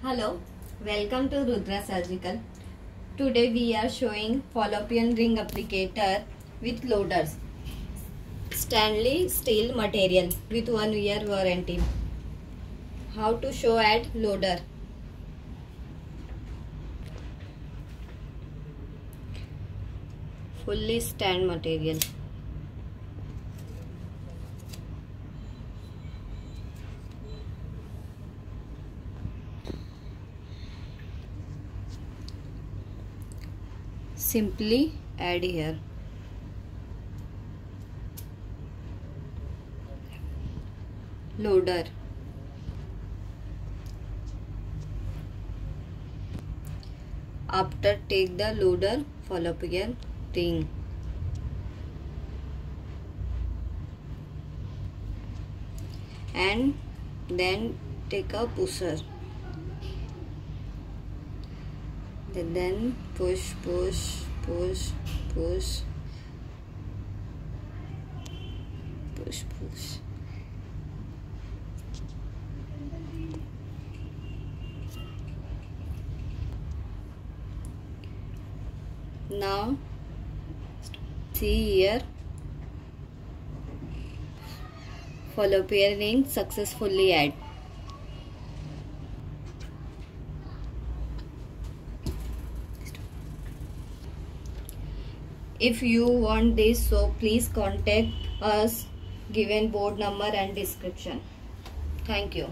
Hello, welcome to Rudra Surgical. Today we are showing fallopian ring applicator with loaders. Stainless steel material with 1 year warranty. How to show at loader. Fully stand material. Simply add here. Loader. After take the loader fallopian ring. And then take a pusher. Then push. Now see here, fallopian ring successfully add. If you want this, so please contact us, given board number and description. Thank you.